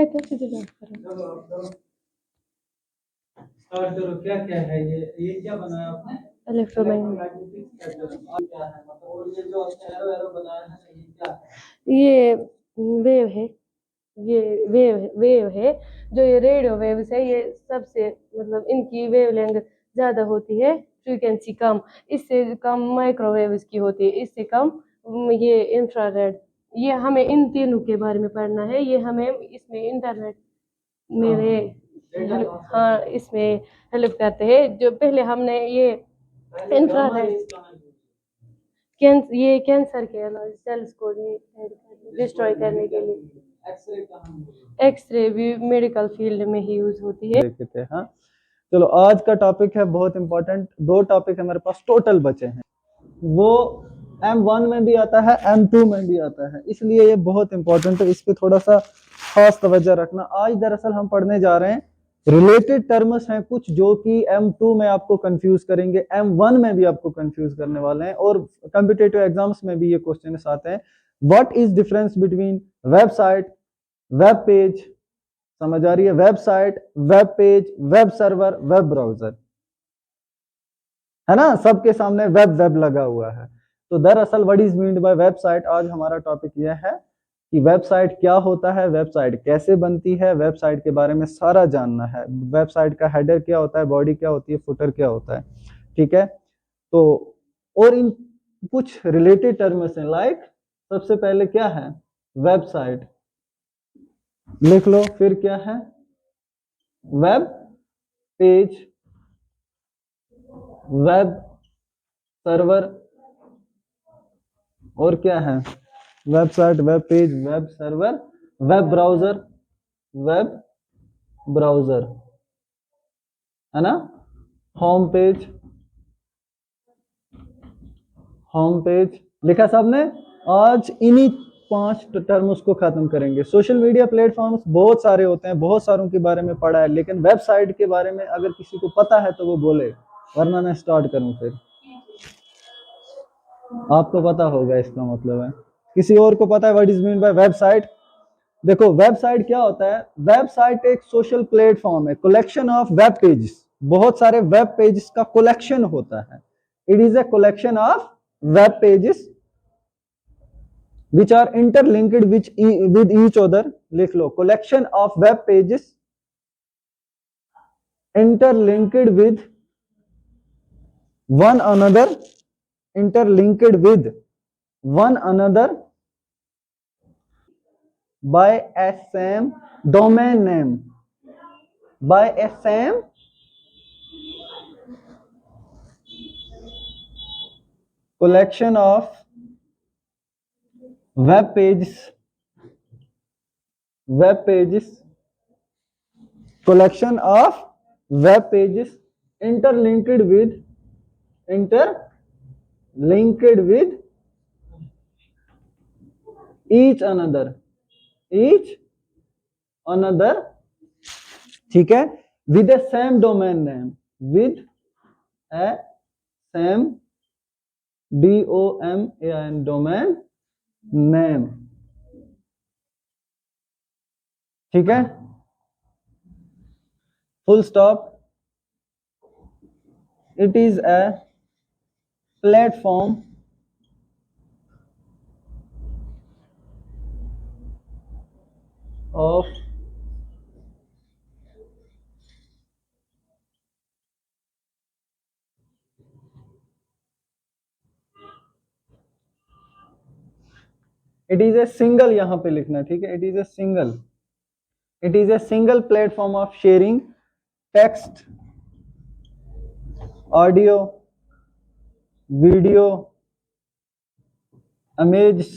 कहते हैं सीधे बात करो। स्टार्ट करो। क्या क्या है ये क्या बनाया आपने? इलेक्ट्रोमैग्नेटिक क्या है मतलब, और ये जो एरो एरो बनाया है ये क्या है? ये वेव है, ये वेव है जो ये रेडियो वेव्स है, ये सबसे मतलब इनकी वेवलेंथ ज्यादा होती है, फ्रीक्वेंसी कम, इससे कम माइक्रोवेव्स की होती है, इससे कम ये इंफ्रारेड। ये हमें इन तीनों के बारे में पढ़ना है, ये हमें इसमें इंटरनेट मेरे हाँ इसमें हेल्प करते हैं। जो पहले हमने ये इंफ्रारेड ये कैंसर के सेल्स को डिस्ट्रॉय करने के लिए एक्सरे भी मेडिकल फील्ड में ही यूज होती है। देखे थे। हाँ चलो, आज का टॉपिक है बहुत इंपॉर्टेंट। 2 टॉपिक हमारे पास टोटल बचे हैं, वो M1 में भी आता है, M2 में भी आता है, इसलिए ये बहुत इंपॉर्टेंट है, इस पे थोड़ा सा खास तवज्जो रखना। आज दरअसल हम पढ़ने जा रहे हैं रिलेटेड टर्म्स हैं कुछ जो कि M2 में आपको कंफ्यूज करेंगे, M1 में भी आपको कंफ्यूज करने वाले हैं, और कॉम्पिटिटिव एग्जाम्स में भी ये क्वेश्चन आते हैं। What is difference between website, web page, समझ आ रही है? Website, web page, web server, web browser, है ना? सबके सामने वेब वेब लगा हुआ है। तो दरअसल what is meant by website, आज हमारा टॉपिक यह है कि वेबसाइट क्या होता है, वेबसाइट कैसे बनती है, वेबसाइट के बारे में सारा जानना है। वेबसाइट का हेडर क्या होता है, बॉडी क्या होती है, फुटर क्या होता है, ठीक है? तो और इन कुछ रिलेटेड टर्म्स हैं, लाइक सबसे पहले क्या है? वेबसाइट लिख लो, फिर क्या है? वेब पेज, वेब सर्वर, और क्या है? Website, web page, web server, web browser, web browser, है ना? होम पेज, होम पेज लिखा सबने? आज इन्हीं 5 टर्म्स को खत्म करेंगे। सोशल मीडिया प्लेटफॉर्म्स बहुत सारे होते हैं, बहुत सारों के बारे में पढ़ा है, लेकिन वेबसाइट के बारे में अगर किसी को पता है तो वो बोले, वरना मैं स्टार्ट करूं फिर। आपको पता होगा इसका मतलब है। किसी और को पता है what is mean by website? देखो वेबसाइट क्या होता है? वेबसाइट एक सोशल प्लेटफॉर्म है, कलेक्शन ऑफ वेब पेजेस, बहुत सारे वेब पेजेस का कलेक्शन होता है। It is a collection of web pages which are interlinked with each other। लिख लो, collection of web pages interlinked with one another, interlinked with one another by a same domain name, by a same collection of web pages, collection of web pages interlinked with each another, ठीक है? with a same domain name, with a same DOMAIN domain name, ठीक है? full stop। it is a platform of it is a single, यहां पे लिखना, ठीक है? it is a single platform of sharing text, audio, video, images,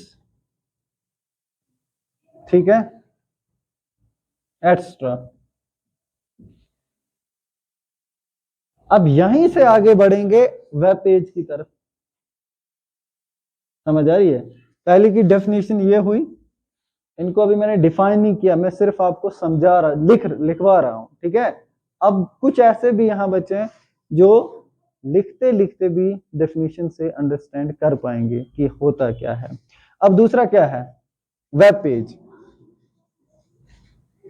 ठीक है, extra. अब यहीं से आगे बढ़ेंगे वेब पेज की तरफ, समझ आ रही है? पहले की डेफिनेशन ये हुई, इनको अभी मैंने डिफाइन नहीं किया, मैं सिर्फ आपको समझा रहा, लिखवा रहा हूं, ठीक है? अब कुछ ऐसे भी यहां बच्चे हैं जो लिखते लिखते भी डेफिनेशन से अंडरस्टैंड कर पाएंगे कि होता क्या है। अब दूसरा क्या है? Web page.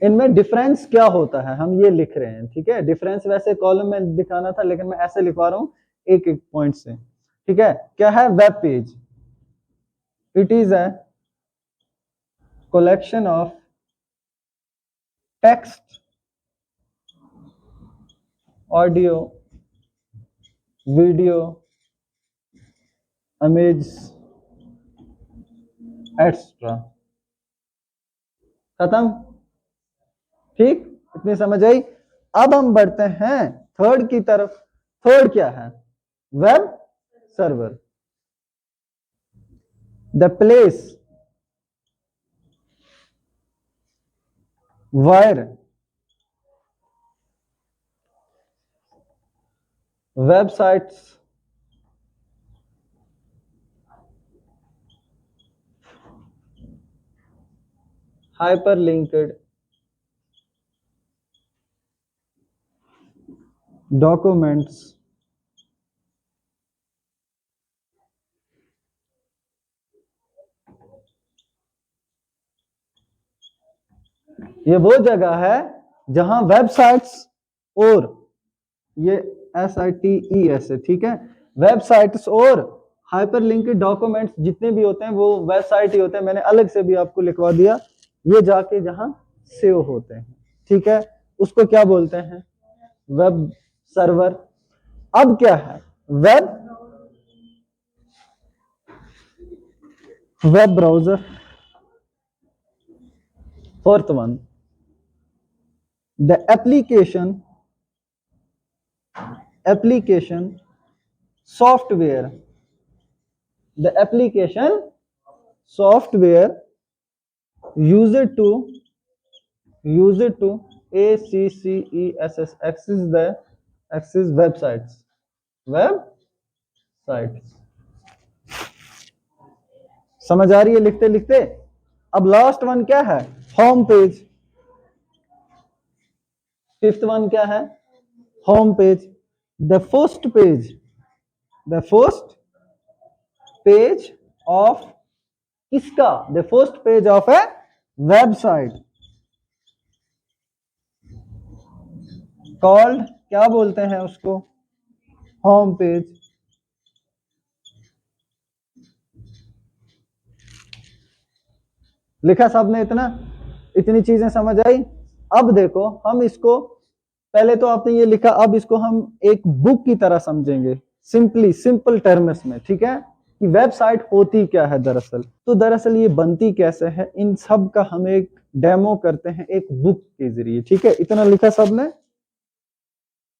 इनमें डिफरेंस क्या होता है हम ये लिख रहे हैं, ठीक है। डिफरेंस वैसे कॉलम में दिखाना था लेकिन मैं ऐसे लिखवा रहा हूं एक एक पॉइंट से, ठीक है। क्या है web page? It is a collection of text, audio, video, images, etc. खत्म? ठीक, इतनी समझ आई। अब हम बढ़ते हैं थर्ड की तरफ। थर्ड क्या है? Web server, the place where websites hyperlinked documents ये वो जगह है जहां वेबसाइट्स और ये SITES है, ठीक है। वेबसाइट्स और हाइपरलिंक्ड डॉक्यूमेंट्स जितने भी होते हैं वो वेबसाइट ही होते हैं। मैंने अलग से भी आपको लिखवा दिया। ये जाके जहां सेव होते हैं, ठीक है, उसको क्या बोलते हैं? Web server. अब क्या है? Web browser. Fourth one, the application software, the application software used to access websites, समझ आ रही है लिखते लिखते? अब लास्ट वन क्या है? Home page. फिफ्थ वन क्या है? Home page. The first page of किसका? The first page of a website called, क्या बोलते हैं उसको? Home page. लिखा सबने? इतनी चीजें समझ आई? अब देखो हम इसको, पहले तो आपने ये लिखा, अब इसको हम एक बुक की तरह समझेंगे, सिंपल टर्म्स में, ठीक है, कि वेबसाइट होती क्या है दरअसल। तो दरअसल ये बनती कैसे है, इन सब का हम एक डेमो करते हैं एक बुक के जरिए, ठीक है। इतना लिखा सबने?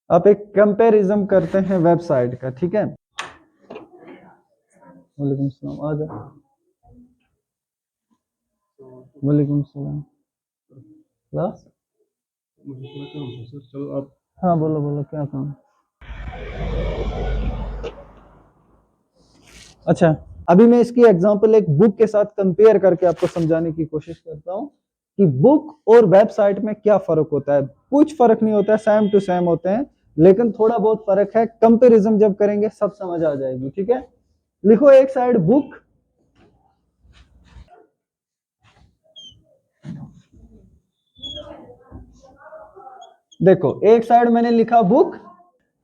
आप एक कंपैरिजन करते हैं वेबसाइट का, ठीक है। वालेकुम सलाम, आ जाओ। वालेकुम सलाम। क्लास? मुझे थोड़ा काम था सर। चलो आप। हाँ बोलो क्या काम? अच्छा, अभी मैं इसकी एग्जांपल एक बुक के साथ कंपेयर करके आपको समझाने की कोशिश करता हूं कि बुक और वेबसाइट में क्या फर्क होता है। कुछ फर्क नहीं होता है, सेम टू सेम होते हैं, लेकिन थोड़ा बहुत फर्क है। कंपैरिजन जब करेंगे सब समझ आ जाएगी, ठीक है। लिखो एक साइड बुक, देखो एक साइड मैंने लिखा बुक,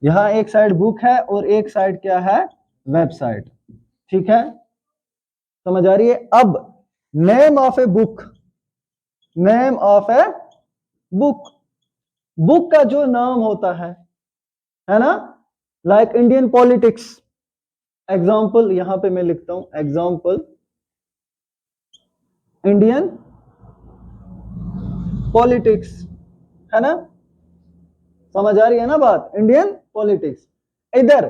यहां एक साइड बुक है और एक साइड क्या है? वेबसाइट, ठीक है। समझ आ रही है? अब name of a book, book का जो नाम होता है ना, लाइक इंडियन पॉलिटिक्स। एग्जाम्पल यहां पे मैं लिखता हूं, एग्जाम्पल इंडियन पॉलिटिक्स, है ना। समझ आ रही है ना बात? Indian politics. इधर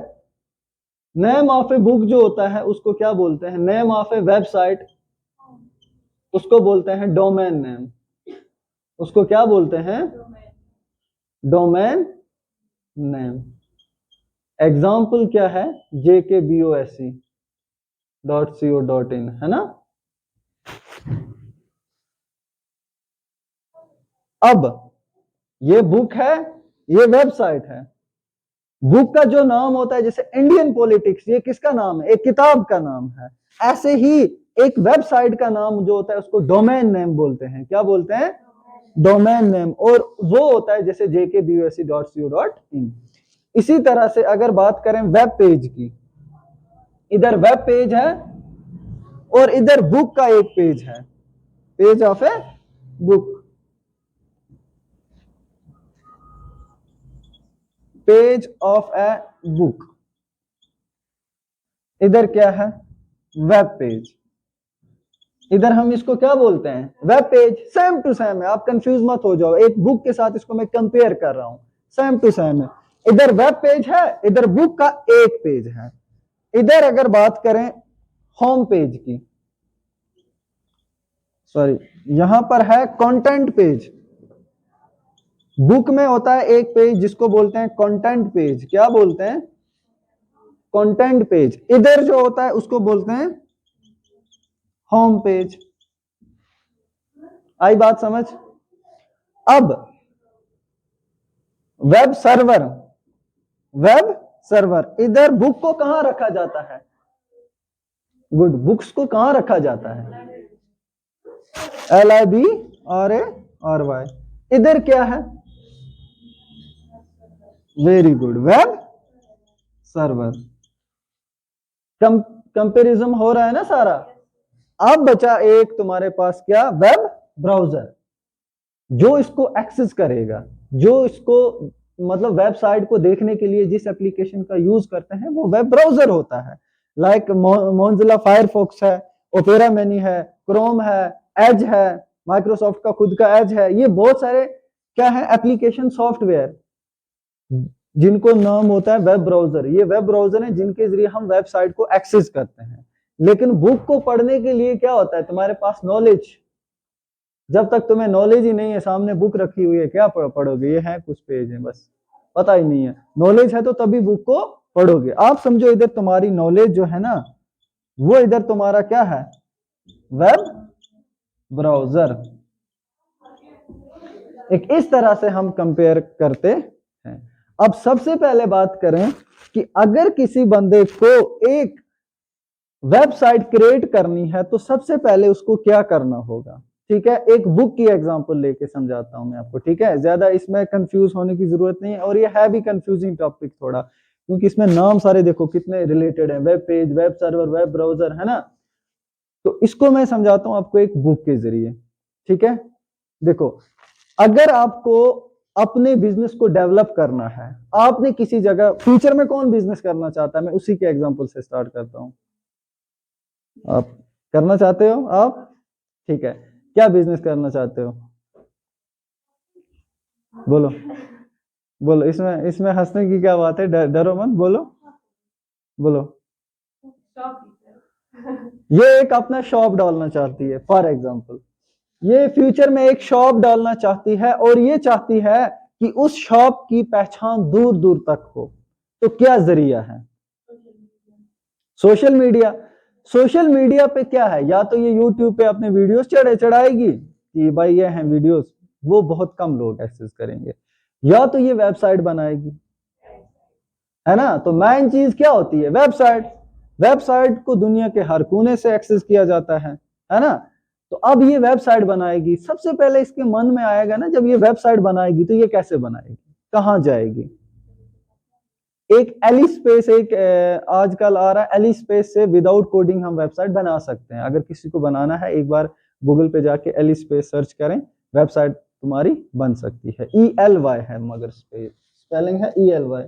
नेम ऑफ ए बुक जो होता है उसको क्या बोलते हैं? नेम ऑफ ए वेबसाइट उसको बोलते हैं डोमेन नेम। उसको क्या बोलते हैं? Domain name. एग्जाम्पल क्या है? jkboc.co.in, है ना। अब ये बुक है, ये वेबसाइट है। बुक का जो नाम होता है, जैसे इंडियन पॉलिटिक्स, ये किसका नाम है? एक किताब का नाम है। ऐसे ही एक वेबसाइट का नाम जो होता है उसको डोमेन नेम बोलते हैं। क्या बोलते हैं? डोमेन नेम, और वो होता है जैसे jkbusc.co.in। इसी तरह से अगर बात करें वेब पेज की, इधर वेब पेज है और इधर बुक का एक पेज है, page of a book, page of a book. इधर क्या है? Web page. इधर हम इसको क्या बोलते हैं? Web page. Same to same है, आप कंफ्यूज मत हो जाओ, एक बुक के साथ इसको मैं कंपेयर कर रहा हूं, सेम टू सेम है। इधर वेब पेज है, इधर बुक का एक पेज है। इधर अगर बात करें होम पेज की, सॉरी यहां पर है कंटेंट पेज। बुक में होता है एक पेज जिसको बोलते हैं कंटेंट पेज। क्या बोलते हैं? Content page. इधर जो होता है उसको बोलते हैं होम पेज। आई बात समझ? अब वेब सर्वर, वेब सर्वर, इधर बुक को कहां रखा जाता है? गुड, बुक्स को कहां रखा जाता है? LIBRARY। इधर क्या है? Very good, web server. Comparison हो रहा है ना सारा। अब बचा एक तुम्हारे पास क्या? वेब ब्राउजर, जो इसको एक्सेस करेगा, जो इसको मतलब वेबसाइट को देखने के लिए जिस एप्लीकेशन का यूज करते हैं वो वेब ब्राउजर होता है। लाइक मोजिला फायरफॉक्स है, ओपेरा मिनी है, क्रोम है, एज है, माइक्रोसॉफ्ट का खुद का एज है। ये बहुत सारे क्या है? एप्लीकेशन सॉफ्टवेयर, जिनको नाम होता है वेब ब्राउजर। ये वेब ब्राउजर है जिनके जरिए हम वेबसाइट को एक्सेस करते हैं। लेकिन बुक को पढ़ने के लिए क्या होता है? तुम्हारे पास नॉलेज। जब तक तुम्हें नॉलेज ही नहीं है, सामने बुक रखी हुई है, क्या पढ़ोगे? ये है कुछ पेज है बस, पता ही नहीं है। नॉलेज है तो तभी बुक को पढ़ोगे। आप समझो इधर तुम्हारी नॉलेज जो है ना, वो इधर तुम्हारा क्या है? Web browser. एक इस तरह से हम कंपेयर करते हैं। अब सबसे पहले बात करें कि अगर किसी बंदे को एक वेबसाइट क्रिएट करनी है तो सबसे पहले उसको क्या करना होगा? ठीक है, एक बुक की एग्जांपल लेके समझाता हूं मैं आपको। ठीक है, ज्यादा इसमें कंफ्यूज होने की जरूरत नहीं है, और ये है भी कंफ्यूजिंग टॉपिक थोड़ा, क्योंकि इसमें नाम सारे देखो कितने रिलेटेड हैं, web page, web server, web browser, है ना। तो इसको मैं समझाता हूं आपको एक बुक के जरिए। ठीक है, देखो, अगर आपको अपने बिजनेस को डेवलप करना है, आपने किसी जगह, फ्यूचर में कौन बिजनेस करना चाहता है? मैं उसी के एग्जांपल से स्टार्ट करता हूं। आप करना चाहते हो? आप ठीक है, क्या बिजनेस करना चाहते हो? बोलो बोलो, इसमें हंसने की क्या बात है? डरो मत, बोलो बोलो। ये एक अपना शॉप डालना चाहती है, फॉर एग्जांपल। ये फ्यूचर में एक शॉप डालना चाहती है, और ये चाहती है कि उस शॉप की पहचान दूर दूर तक हो। तो क्या जरिया है? Social media. सोशल मीडिया पे क्या है? या तो ये यूट्यूब पे अपने वीडियोस चढ़ाएगी कि भाई ये हैं वीडियोस, वो बहुत कम लोग एक्सेस करेंगे, या तो ये वेबसाइट बनाएगी, है ना। तो मेन चीज क्या होती है? वेबसाइट। वेबसाइट को दुनिया के हर कोने से एक्सेस किया जाता है ना। तो अब ये वेबसाइट बनाएगी, सबसे पहले इसके मन में आएगा ना, जब ये वेबसाइट बनाएगी तो ये कैसे बनाएगी, कहां जाएगी? एक एली स्पेस, एक आजकल आ रहा है एली स्पेस से विदाउट कोडिंग हम वेबसाइट बना सकते हैं। अगर किसी को बनाना है, एक बार गूगल पे जाके एली स्पेस सर्च करें, वेबसाइट तुम्हारी बन सकती है। ELY है, मगर स्पेलिंग है ELY,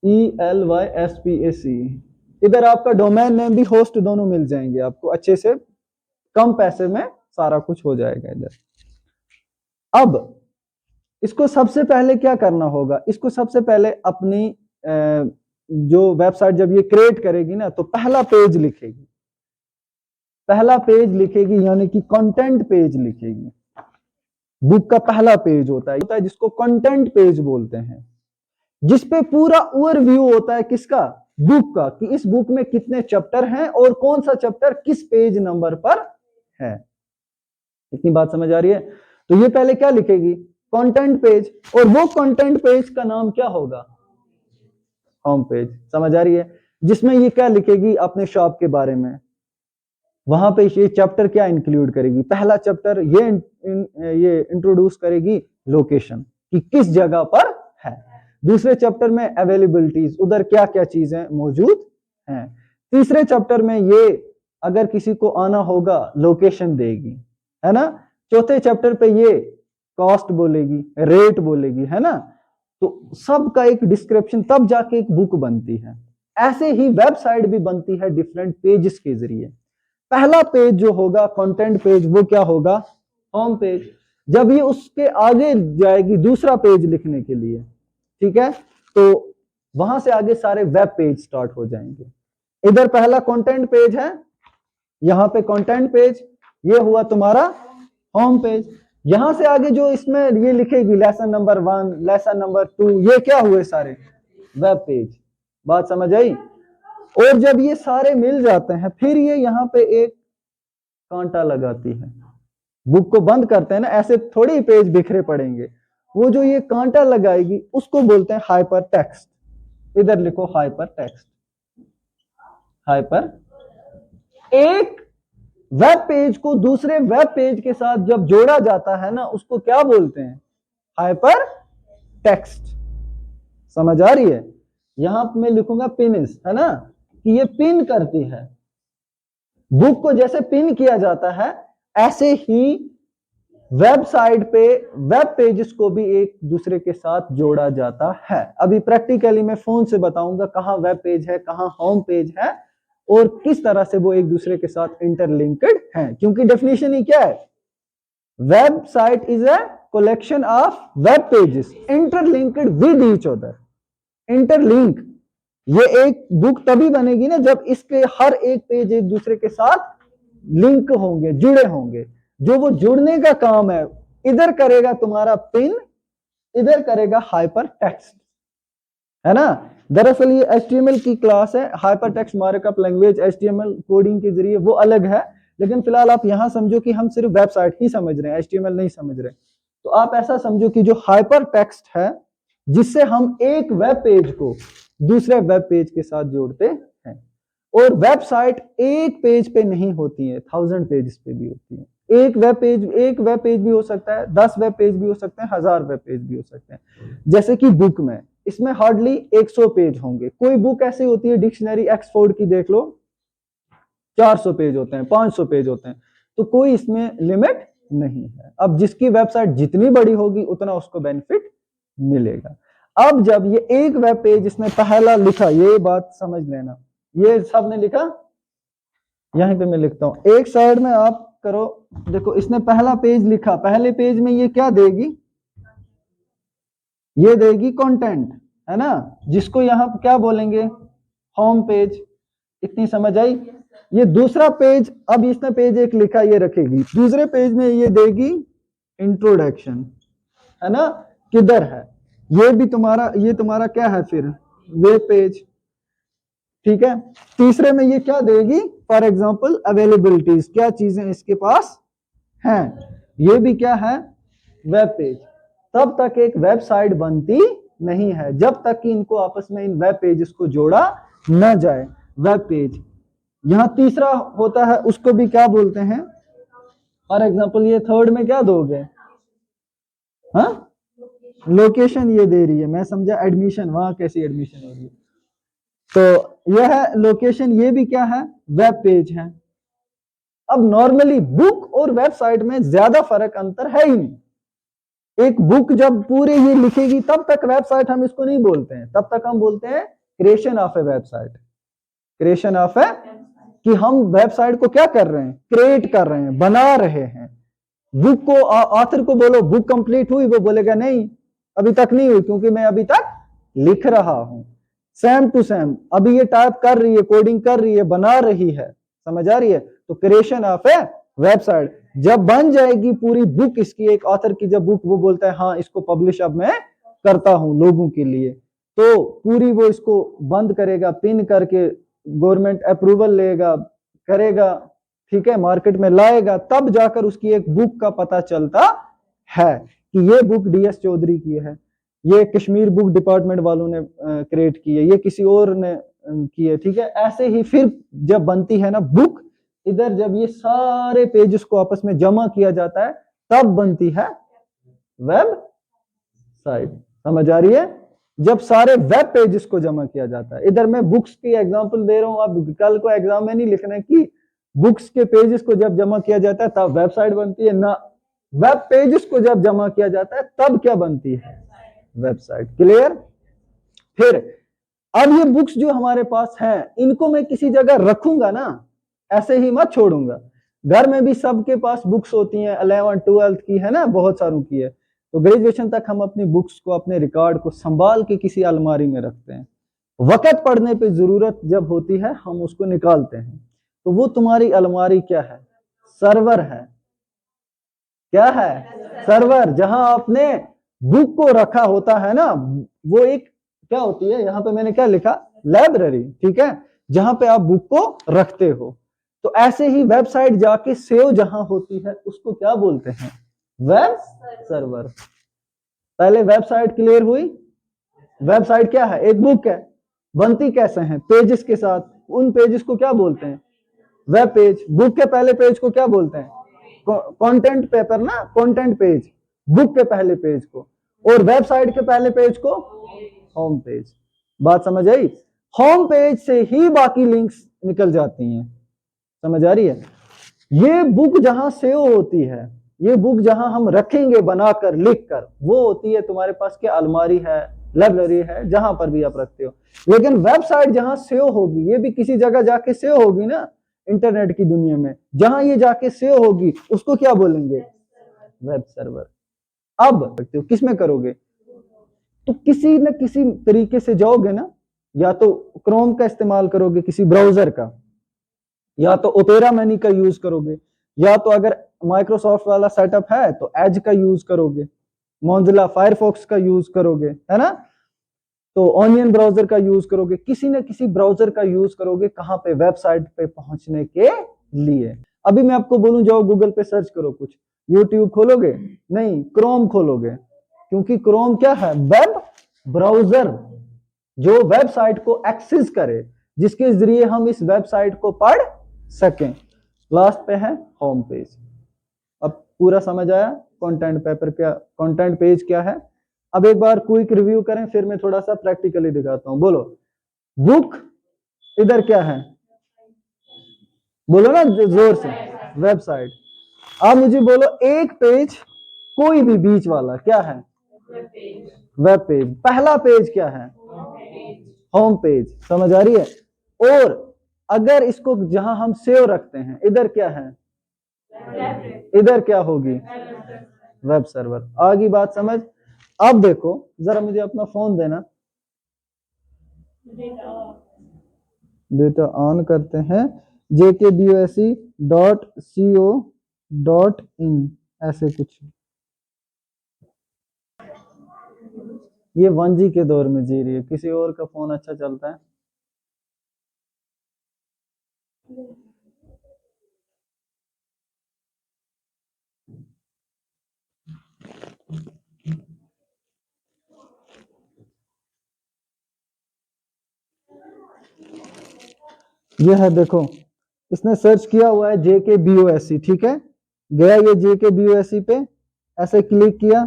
ELYSPAC। इधर आपका डोमेन नेम भी होस्ट दोनों मिल जाएंगे आपको अच्छे से, कम पैसे में सारा कुछ हो जाएगा इधर। अब इसको सबसे पहले क्या करना होगा? इसको सबसे पहले अपनी जो वेबसाइट जब ये क्रिएट करेगी ना, तो पहला पेज लिखेगी। पहला पेज लिखेगी यानी कि कंटेंट पेज लिखेगी। बुक का पहला पेज होता है जिसको कंटेंट पेज बोलते हैं, जिसपे पूरा ओवरव्यू होता है किसका? बुक का, कि इस बुक में कितने चैप्टर हैं और कौन सा चैप्टर किस पेज नंबर पर है। इतनी बात समझ आ रही है? तो ये पहले क्या लिखेगी? कंटेंट पेज, और वो कंटेंट पेज का नाम क्या होगा? Home page. समझ आ रही है? जिसमें ये क्या लिखेगी? अपने शॉप के बारे में, वहां पे ये चैप्टर क्या इंक्लूड करेगी? पहला चैप्टर ये इंट्रोड्यूस करेगी लोकेशन कि किस जगह पर है। दूसरे चैप्टर में अवेलेबिलिटीज, उधर क्या क्या चीजें मौजूद हैं। तीसरे चैप्टर में ये अगर किसी को आना होगा लोकेशन देगी, है ना। चौथे चैप्टर पे ये कॉस्ट बोलेगी, रेट बोलेगी, है ना। तो सबका एक डिस्क्रिप्शन, तब जाके एक बुक बनती है। ऐसे ही वेबसाइट भी बनती है डिफरेंट पेजेस के जरिए। पहला पेज जो होगा कंटेंट पेज, वो क्या होगा? Home page. जब ये उसके आगे जाएगी दूसरा पेज लिखने के लिए, ठीक है, तो वहां से आगे सारे वेब पेज स्टार्ट हो जाएंगे। इधर पहला कंटेंट पेज है, यहां पे कंटेंट पेज, ये हुआ तुम्हारा होम पेज। यहां से आगे जो इसमें ये लिखेगी लेसन नंबर 1, लेसन नंबर 2, ये क्या हुए? सारे वेब पेज। बात समझ आई? और जब ये सारे मिल जाते हैं, फिर ये यहाँ पे एक कांटा लगाती है। बुक को बंद करते हैं ना, ऐसे थोड़ी पेज बिखरे पड़ेंगे। वो जो ये कांटा लगाएगी उसको बोलते हैं हाइपर टेक्स्ट। इधर लिखो हाइपर टेक्स्ट। हाइपर, एक वेब पेज को दूसरे वेब पेज के साथ जब जोड़ा जाता है ना, उसको क्या बोलते हैं? Hyper text. समझ आ रही है? यहां मैं लिखूंगा पिनिस, है ना, कि ये पिन करती है। बुक को जैसे पिन किया जाता है, ऐसे ही वेबसाइट पे वेब पेजेस को भी एक दूसरे के साथ जोड़ा जाता है। अभी प्रैक्टिकली मैं फोन से बताऊंगा कहां वेब पेज है, कहां होम पेज है, और किस तरह से वो एक दूसरे के साथ इंटरलिंक्ड हैं। क्योंकि डेफिनेशन ही क्या है? Website is a collection of web pages interlinked with each other. Interlink, ये एक बुक तभी बनेगी ना जब इसके हर एक पेज एक दूसरे के साथ लिंक होंगे, जुड़े होंगे। जो वो जुड़ने का काम है, इधर करेगा तुम्हारा पिन, इधर करेगा हाइपर टेक्स्ट, है ना। दरअसल ये HTML की क्लास है, hyper text markup language. HTML coding के जरिए वो अलग है, लेकिन फिलहाल आप यहां समझो कि हम सिर्फ वेबसाइट ही समझ रहे हैं, HTML नहीं समझ रहे। तो आप ऐसा समझो कि जो हाइपर टेक्स्ट है, जिससे हम एक वेब पेज को दूसरे वेब पेज के साथ जोड़ते हैं। और वेबसाइट एक पेज पे नहीं होती है, 1000 पेज पे भी होती है। एक वेब पेज भी हो सकता है, 10 वेब पेज भी हो सकते हैं, 1000 वेब पेज भी हो सकते हैं। जैसे कि बुक में, इसमें हार्डली 100 पेज होंगे। कोई बुक ऐसी होती है, डिक्शनरी ऑक्सफोर्ड की देख लो, 400 पेज होते हैं, 500 पेज होते हैं। तो कोई इसमें लिमिट नहीं है। अब जिसकी वेबसाइट जितनी बड़ी होगी उतना उसको बेनिफिट मिलेगा। अब जब ये एक वेब पेज इसने पहला लिखा, ये बात समझ लेना, ये सब ने लिखा, यहीं पे मैं लिखता हूं, एक साइड में आप करो। देखो इसने पहला पेज लिखा, पहले पेज में ये क्या देगी? ये देगी कंटेंट, है ना, जिसको यहां क्या बोलेंगे? Home page. इतनी समझ आई? ये दूसरा पेज, अब इसने पेज एक लिखा, ये रखेगी। दूसरे पेज में ये देगी इंट्रोडक्शन, है ना, किधर है? ये भी तुम्हारा, ये तुम्हारा क्या है फिर? वेब पेज, ठीक है। तीसरे में ये क्या देगी? फॉर एग्जांपल अवेलेबिलिटीज, क्या चीजें इसके पास हैं, ये भी क्या है? Web page. तब तक एक वेबसाइट बनती नहीं है जब तक कि इनको आपस में, इन वेब पेजेस को जोड़ा न जाए। वेब पेज यहां तीसरा होता है, उसको भी क्या बोलते हैं? फॉर एग्जांपल ये थर्ड में क्या दोगे? हाँ, लोकेशन ये दे रही है, मैं समझा एडमिशन, वहां कैसी एडमिशन हो रही है। तो यह है लोकेशन, ये भी क्या है? वेब पेज है। अब नॉर्मली बुक और वेबसाइट में ज्यादा फर्क अंतर है ही नहीं। एक बुक जब पूरे ये लिखेगी तब तक वेबसाइट हम इसको नहीं बोलते हैं, तब तक हम बोलते हैं creation of a website. Creation of a, कि हम वेबसाइट को क्या कर रहे हैं? क्रिएट कर रहे हैं, बना रहे हैं। बुक को ऑथर को बोलो बुक कंप्लीट हुई, वो बोलेगा नहीं अभी तक नहीं हुई, क्योंकि मैं अभी तक लिख रहा हूं। सेम टू सेम, अभी ये टाइप कर रही है, कोडिंग कर रही है, बना रही है। समझ आ रही है? तो क्रिएशन ऑफ ए वेबसाइट जब बन जाएगी पूरी बुक इसकी, एक ऑथर की जब बुक, वो बोलता है हाँ इसको पब्लिश अब मैं करता हूं लोगों के लिए, तो पूरी वो इसको बंद करेगा, पिन करके गवर्नमेंट अप्रूवल लेगा, करेगा, ठीक है, मार्केट में लाएगा, तब जाकर उसकी एक बुक का पता चलता है कि ये बुक DS चौधरी की है, ये कश्मीर बुक डिपार्टमेंट वालों ने क्रिएट की है, ये किसी और ने की है, ठीक है। ऐसे ही फिर जब बनती है ना बुक, इधर जब ये सारे पेजेस को आपस में जमा किया जाता है तब बनती है वेबसाइट। समझ आ रही है? जब सारे वेब पेजेस को जमा किया जाता है। इधर मैं बुक्स की एग्जांपल दे रहा हूं, अब कल को एग्जाम में नहीं लिखना है कि बुक्स के पेजेस को जब जमा किया जाता है तब वेबसाइट बनती है ना, वेब पेजेस को जब जमा किया जाता है तब क्या बनती है? वेबसाइट। क्लियर? फिर अब ये बुक्स जो हमारे पास हैं इनको मैं किसी जगह रखूंगा ना, ऐसे ही मत छोड़ूंगा। घर में भी सबके पास बुक्स होती हैं, 11 12 की है ना, बहुत सारों की है। तो ग्रेजुएशन तक हम अपनी बुक्स को, अपने रिकॉर्ड को संभाल के किसी अलमारी में रखते हैं। वक्त पड़ने पे जरूरत जब होती है हम उसको निकालते हैं। तो वो तुम्हारी अलमारी क्या है? सर्वर है। क्या है? सर्वर। जहां आपने बुक को रखा होता है ना, वो एक क्या होती है, यहां पे मैंने क्या लिखा? लाइब्रेरी। ठीक है, जहां पे आप बुक को रखते हो। तो ऐसे ही वेबसाइट जाके सेव जहां होती है उसको क्या बोलते हैं? Web server. पहले वेबसाइट क्लियर हुई? वेबसाइट क्या है? एक बुक है। बनती कैसे है? पेजेस के साथ। उन पेजेस को क्या बोलते हैं? Web page. बुक के पहले पेज को क्या बोलते हैं? कंटेंट पेपर ना, कंटेंट पेज। बुक के पहले पेज को। और वेबसाइट के पहले पेज को होम पेज। बात समझ आई? होम पेज से ही बाकी लिंक्स निकल जाती हैं। समझ आ रही है? ये बुक जहां सेव होती है, ये बुक जहां हम रखेंगे बनाकर लिखकर, वो होती है तुम्हारे पास क्या? अलमारी है, लाइब्रेरी है, जहां पर भी आप रखते हो। लेकिन वेबसाइट जहां सेव होगी, ये भी किसी जगह जाके सेव होगी ना, इंटरनेट की दुनिया में। जहां ये जाके सेव होगी उसको क्या बोलेंगे? Web server. अब किस में करोगे? तो किसी न किसी तरीके से जाओगे ना, या तो क्रोम का इस्तेमाल करोगे, किसी ब्राउजर का, या तो ओपेरा मनी का यूज करोगे, या तो अगर माइक्रोसॉफ्ट वाला सेटअप है तो एज का यूज करोगे, मोजिला फायरफॉक्स का यूज करोगे, है ना, तो ऑनियन ब्राउजर का यूज करोगे, किसी न किसी ब्राउजर का यूज करोगे। कहां पे? वेबसाइट पे पहुंचने के लिए। अभी मैं आपको बोलूं जाओ गूगल पे सर्च करो कुछ, यूट्यूब खोलोगे? नहीं, क्रोम खोलोगे। क्योंकि क्रोम क्या है? वेब ब्राउजर, जो वेबसाइट को एक्सेस करे, जिसके जरिए हम इस वेबसाइट को पढ़ सकें। लास्ट पे है होम पेज। अब पूरा समझ आया कंटेंट पेपर क्या, कंटेंट पेज क्या है? अब एक बार क्विक रिव्यू करें, फिर मैं थोड़ा सा प्रैक्टिकली दिखाता हूं। बोलो, बुक इधर क्या है? बोलो ना जोर से। वेबसाइट। अब मुझे बोलो एक पेज, कोई भी बीच वाला क्या है? Web page. पहला पेज क्या है? Home page. समझ आ रही है? और अगर इसको जहां हम सेव रखते हैं, इधर क्या है? इधर क्या होगी? Web server. आगे बात समझ? अब देखो जरा, मुझे अपना फोन देना, डेटा ऑन करते हैं। jkboc.co.in ऐसे कुछ। ये 1G के दौर में जी रही है। किसी और का फोन अच्छा चलता है? ये है, देखो इसने सर्च किया हुआ है JKBOSC। ठीक है, गया ये JKBOSC पे, ऐसे क्लिक किया।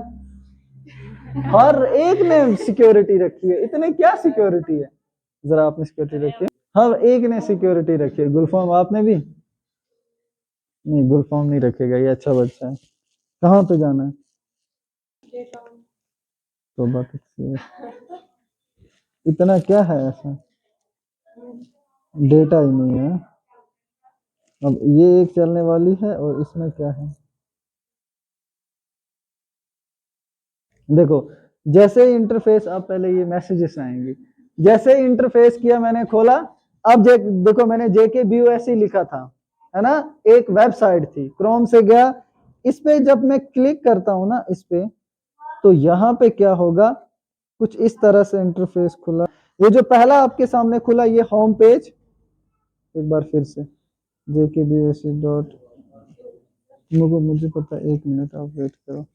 हर एक ने सिक्योरिटी रखी है। इतने क्या सिक्योरिटी है? जरा आपने सिक्योरिटी रखी है? हर एक ने सिक्योरिटी रखी है। गुलफाम आपने भी? नहीं, गुलफाम नहीं रखेगा, ये अच्छा बच्चा है। कहाँ पे जाना है? तो बात इतना क्या है ऐसा? डेटा ही नहीं है। अब ये एक चलने वाली है, और इसमें क्या है? देखो, जैसे इंटरफेस, आप पहले ये मैसेजेस आएंगे, जैसे इंटरफेस किया मैंने, खोला। अब देखो मैंने JKBOSC लिखा था, है ना, एक वेबसाइट थी, क्रोम से गया इस पे। जब मैं क्लिक करता हूं ना इस पे, तो यहाँ पे क्या होगा? कुछ इस तरह से इंटरफेस खुला। ये जो पहला आपके सामने खुला, ये होम पेज। एक बार फिर से JKBOSC. मुझे पता है, 1 मिनट आप वेट करो।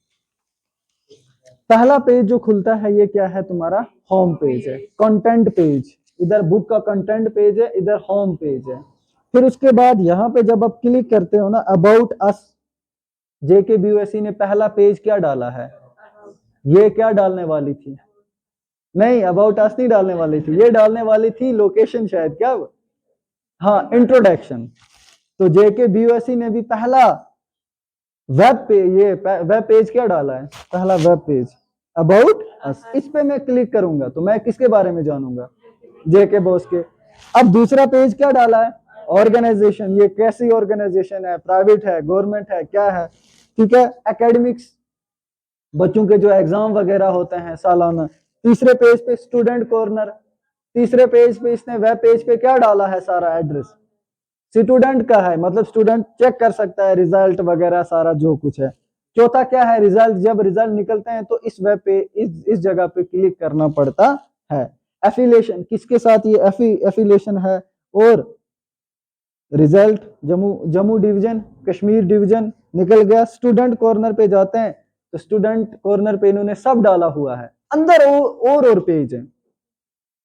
पहला पेज जो खुलता है ये क्या है? तुम्हारा होम पेज है, कंटेंट पेज। इधर बुक का कंटेंट पेज है, इधर होम पेज है। फिर उसके बाद यहाँ पे जब आप क्लिक करते हो ना अबाउट अस, JKBUSE ने पहला पेज क्या डाला है, ये क्या डालने वाली थी, नहीं अबाउट अस नहीं डालने वाली थी, ये डालने वाली थी लोकेशन शायद, क्या हाँ इंट्रोडक्शन। तो JKBUSE ने भी पहला वेब पेज, ये वेब पेज क्या डाला है, पहला वेब पेज अबाउट अस। इस पे मैं क्लिक करूंगा तो मैं किसके बारे में जानूंगा, JK बॉस के। अब दूसरा पेज क्या डाला है, ऑर्गेनाइजेशन, ये कैसी ऑर्गेनाइजेशन है, प्राइवेट है, गवर्नमेंट है, क्या है, ठीक है, एकेडमिक्स, बच्चों के जो एग्जाम वगैरह होते हैं सालाना। तीसरे पेज पे स्टूडेंट कॉर्नर, तीसरे पेज पे इसने वेब पेज पे क्या डाला है, सारा एड्रेस स्टूडेंट का है, मतलब स्टूडेंट चेक कर सकता है रिजल्ट वगैरह सारा जो कुछ है। चौथा क्या है, रिजल्ट, जब रिजल्ट निकलते हैं तो इस वेब पे इस जगह पे क्लिक करना पड़ता है। एफिलिएशन, किसके साथ ये एफिलिएशन है, और result Jammu division, Kashmir division निकल गया। स्टूडेंट कॉर्नर पे जाते हैं तो स्टूडेंट कॉर्नर पे इन्होंने सब डाला हुआ है, अंदर और पेज है।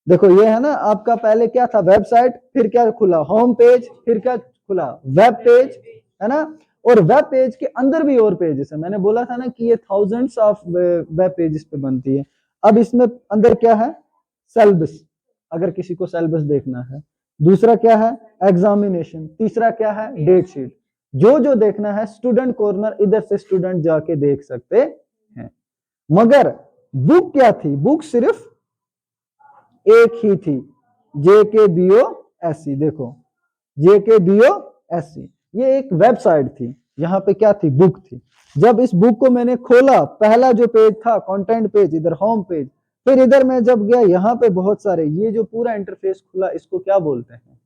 देखो ये है ना आपका, पहले क्या था वेबसाइट, फिर क्या खुला होम पेज, फिर क्या खुला वेब पेज, है ना, और वेब पेज के अंदर भी और पेजेस है। मैंने बोला था ना कि ये थाउजेंड्स ऑफ वेब पेजेस पे बनती है। अब इसमें अंदर क्या है, सिलेबस, अगर किसी को सिलेबस देखना है। दूसरा क्या है, एग्जामिनेशन। तीसरा क्या है, डेट शीट। जो जो देखना है स्टूडेंट कॉर्नर, इधर से स्टूडेंट जाके देख सकते हैं। मगर बुक क्या थी, बुक सिर्फ एक ही थी, JKBUSE। देखो JKBUSE ये एक वेबसाइट थी, यहाँ पे क्या थी, बुक थी। जब इस बुक को मैंने खोला, पहला जो पेज था कंटेंट पेज, इधर होम पेज, फिर इधर मैं जब गया यहाँ पे बहुत सारे, ये जो पूरा इंटरफेस खुला इसको क्या बोलते हैं,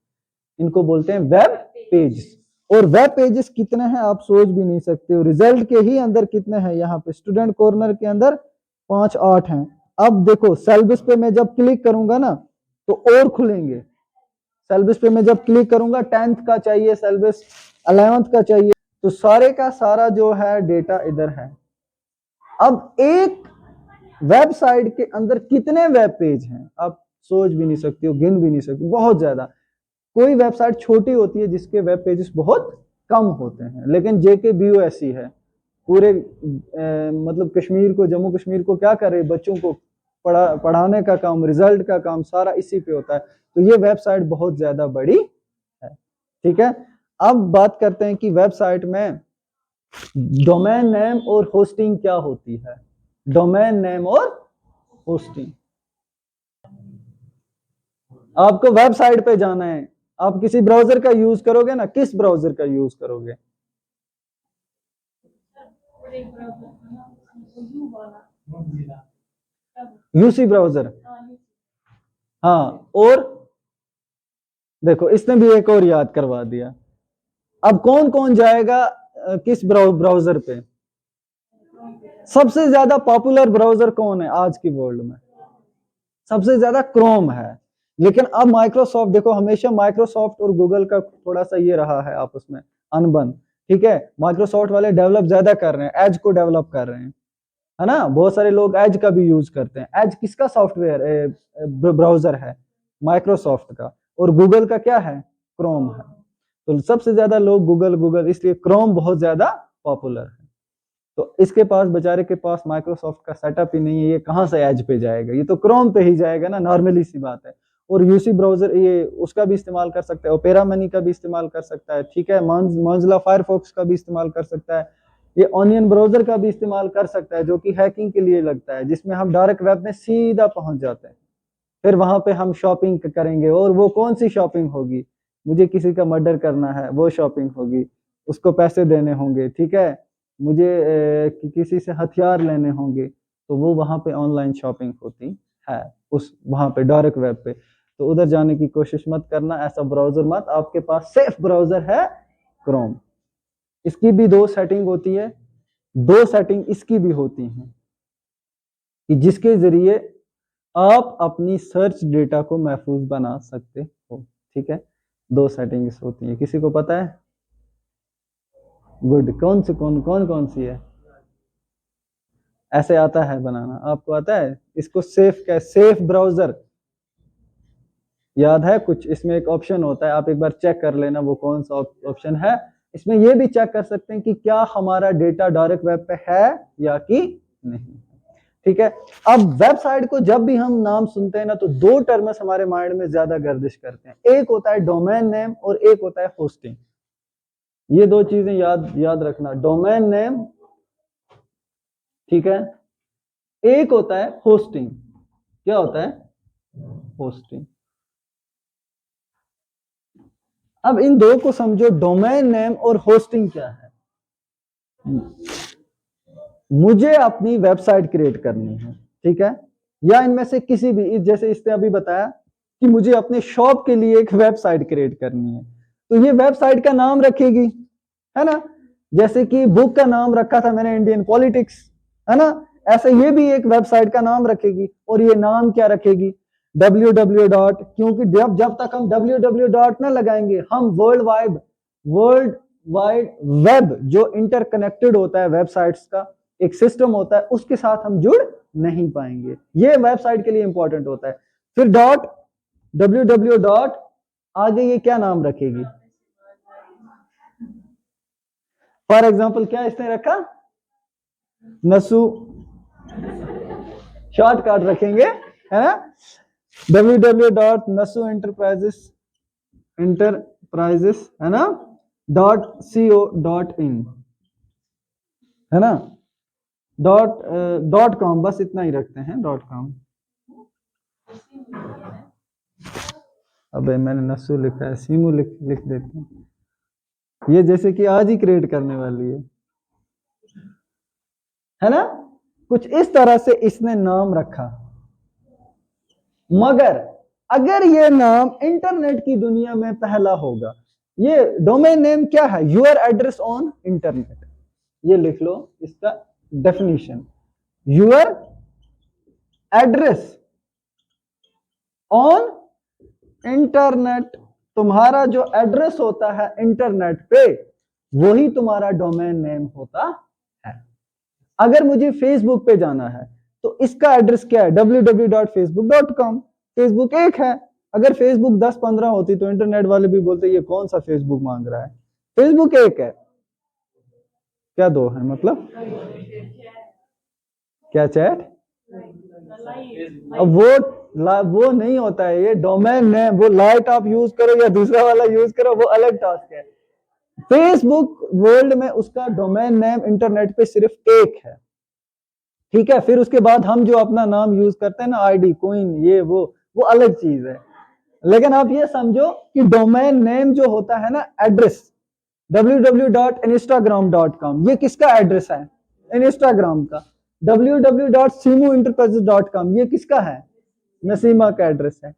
इनको बोलते हैं वेब पेजेस। और वेब पेजेस कितने हैं आप सोच भी नहीं सकते हो। रिजल्ट के ही अंदर कितने हैं, यहाँ पे स्टूडेंट कॉर्नर के अंदर 5-8 हैं। अब देखो सिलेबस पे मैं जब क्लिक करूंगा ना तो और खुलेंगे। सिलेबस पे मैं जब क्लिक करूंगा 10th का चाहिए सिलेबस, 11th का चाहिए, तो सारे का सारा जो है डेटा इधर है। अब एक वेबसाइट के अंदर कितने वेब पेज हैं आप सोच भी नहीं सकते हो, गिन भी नहीं सकते, बहुत ज्यादा। कोई वेबसाइट छोटी होती है जिसके वेब पेजेस बहुत कम होते हैं, लेकिन JKBUSE है पूरे मतलब कश्मीर को, जम्मू कश्मीर को क्या करे, बच्चों को पढ़ाने का काम, रिजल्ट का काम सारा इसी पे होता है। तो ये वेबसाइट बहुत ज्यादा बड़ी है, ठीक है। अब बात करते हैं कि वेबसाइट में डोमेन नेम और होस्टिंग क्या होती है। डोमेन नेम और होस्टिंग, आपको वेबसाइट पे जाना है, आप किसी ब्राउजर का यूज करोगे ना, किस ब्राउजर का यूज करोगे, UC ब्राउजर। हाँ, और देखो इसने भी एक और याद करवा दिया। अब कौन कौन जाएगा किस ब्राउजर पे, सबसे ज्यादा पॉपुलर ब्राउजर कौन है आज की वर्ल्ड में, सबसे ज्यादा क्रोम है। लेकिन अब माइक्रोसॉफ्ट, देखो हमेशा माइक्रोसॉफ्ट और गूगल का थोड़ा सा ये रहा है आपस में अनबन, ठीक है। माइक्रोसॉफ्ट वाले डेवलप ज्यादा कर रहे हैं, एज को डेवलप कर रहे हैं, है ना, बहुत सारे लोग एज का भी यूज करते हैं। एज किसका सॉफ्टवेयर ब्राउजर है, माइक्रोसॉफ्ट का, और गूगल का क्या है, क्रोम है। तो सबसे ज्यादा लोग गूगल, इसलिए क्रोम बहुत ज्यादा पॉपुलर है। तो इसके पास, बेचारे के पास माइक्रोसॉफ्ट का सेटअप ही नहीं है, ये कहां से एज पे जाएगा, ये तो क्रोम पे ही जाएगा ना, नॉर्मली सी बात है। और UC ब्राउजर ये उसका भी इस्तेमाल कर सकता है, ओपेरा मनी का भी इस्तेमाल कर सकता है, ठीक है, मोजिल्ला फायरफॉक्स का भी इस्तेमाल कर सकता है, ये ऑनियन ब्राउजर का भी इस्तेमाल कर सकता है, जो कि हैकिंग के लिए लगता है, जिसमें हम डार्क वेब में सीधा पहुंच जाते हैं। फिर वहां पे हम शॉपिंग करेंगे, और वो कौन सी शॉपिंग होगी, मुझे किसी का मर्डर करना है वो शॉपिंग होगी, उसको पैसे देने होंगे, ठीक है, मुझे किसी से हथियार लेने होंगे, तो वो वहां पे ऑनलाइन शॉपिंग होती है, उस वहां पे डार्क वेब पे। तो उधर जाने की कोशिश मत करना, ऐसा ब्राउजर मत, आपके पास सेफ ब्राउजर है क्रोम। इसकी भी 2 सेटिंग होती है, 2 सेटिंग इसकी भी होती हैं, कि जिसके जरिए आप अपनी सर्च डेटा को महफूज बना सकते हो, ठीक है। 2 सेटिंग्स होती है, किसी को पता है, गुड, कौन सी है, ऐसे आता है बनाना, आपको आता है, इसको सेफ ब्राउजर, याद है कुछ? इसमें एक ऑप्शन होता है, आप एक बार चेक कर लेना वो कौन सा ऑप्शन है। इसमें ये भी चेक कर सकते हैं कि क्या हमारा डेटा डायरेक्ट वेब पे है या कि नहीं। ठीक है, अब वेबसाइट को जब भी हम नाम सुनते हैं ना, तो दो टर्म्स हमारे माइंड में ज्यादा गर्दिश करते हैं। एक होता है डोमेन नेम और एक होता है होस्टिंग। ये दो चीजें याद रखना, डोमेन नेम, ठीक है, एक होता है होस्टिंग। क्या होता है? होस्टिंग। अब इन दो को समझो, डोमेन नेम और होस्टिंग क्या है। मुझे अपनी वेबसाइट क्रिएट करनी है, ठीक है, या इनमें से किसी भी, जैसे इसने अभी बताया कि मुझे अपने शॉप के लिए एक वेबसाइट क्रिएट करनी है, तो ये वेबसाइट का नाम रखेगी, है ना। जैसे कि बुक का नाम रखा था मैंने इंडियन पॉलिटिक्स, है ना, ऐसे ये भी एक वेबसाइट का नाम रखेगी। और ये नाम क्या रखेगी? www. क्योंकि जब तक हम www ना लगाएंगे, हम वर्ल्ड वाइड वेब जो इंटरकनेक्टेड होता है वेबसाइट्स का एक सिस्टम होता है, उसके साथ हम जुड़ नहीं पाएंगे। ये वेबसाइट के लिए इंपॉर्टेंट होता है। फिर www. आगे ये क्या नाम रखेगी? फॉर एग्जाम्पल क्या इसने रखा? नसु, शॉर्टकट रखेंगे, है ना, www.nasu enterprises, है ना, .co.in, है ना, .com, बस इतना ही रखते हैं, .com। अबे मैंने नसु लिखा है, सीमू लिख देते हैं। ये जैसे कि आज ही क्रिएट करने वाली है ना, कुछ इस तरह से इसने नाम रखा। मगर अगर ये नाम इंटरनेट की दुनिया में पहला होगा, ये डोमेन नेम क्या है? Your address on internet. ये लिख लो इसका definition, your address on internet. तुम्हारा जो एड्रेस होता है इंटरनेट पे, वही तुम्हारा डोमेन नेम होता है। अगर मुझे फेसबुक पे जाना है तो इसका एड्रेस क्या है? www.facebook.com। फेसबुक एक है, अगर फेसबुक 10-15 होती तो इंटरनेट वाले भी बोलते ये कौन सा फेसबुक मांग रहा है। फेसबुक एक है, क्या दो है मतलब? क्या चैट? अब वो नहीं होता है, ये डोमेन नेम। वो लाइट आप यूज करो या दूसरा वाला यूज करो, वो अलग टास्क है। फेसबुक वर्ल्ड में उसका डोमेन नेम इंटरनेट पे सिर्फ एक है, ठीक है। फिर उसके बाद हम जो अपना नाम यूज करते हैं ना, आईडी, कोइन, ये वो अलग चीज है। लेकिन आप ये समझो कि डोमेन नेम जो होता है ना, एड्रेस, www.instagram.com, ये किसका एड्रेस है? इंस्टाग्राम का। www.simuenterprises.com, ये किसका है? नसीमा का एड्रेस है।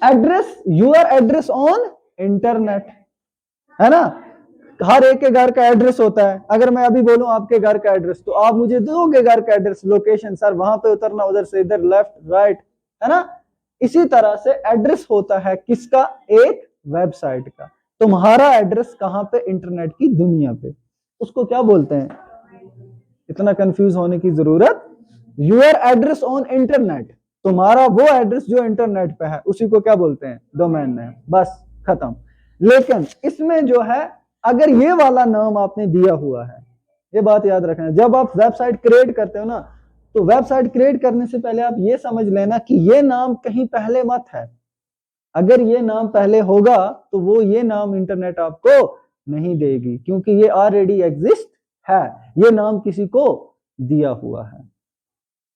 Address, your address on internet, है ना। हर एक के घर का एड्रेस होता है। अगर मैं अभी बोलूं आपके घर का एड्रेस, तो आप मुझे दोगे घर का एड्रेस, लोकेशन, सर वहां पे उतरना, उधर से इधर, लेफ्ट राइट, है ना। इसी तरह से एड्रेस होता है किसका? एक वेबसाइट का। तुम्हारा एड्रेस कहां पे? इंटरनेट की दुनिया पे। उसको क्या बोलते हैं? इतना कंफ्यूज होने की जरूरत। यूर एड्रेस ऑन इंटरनेट, तुम्हारा वो एड्रेस जो इंटरनेट पे है, उसी को क्या बोलते हैं? Domain name. बस खत्म। लेकिन इसमें जो है, अगर ये वाला नाम आपने दिया हुआ है, ये बात याद रखना, जब आप वेबसाइट क्रिएट करते हो ना, तो वेबसाइट क्रिएट करने से पहले आप ये समझ लेना कि ये नाम कहीं पहले मत है। अगर ये नाम पहले होगा तो वो ये नाम इंटरनेट आपको नहीं देगी, क्योंकि ये ऑलरेडी एग्जिस्ट है, ये नाम किसी को दिया हुआ है।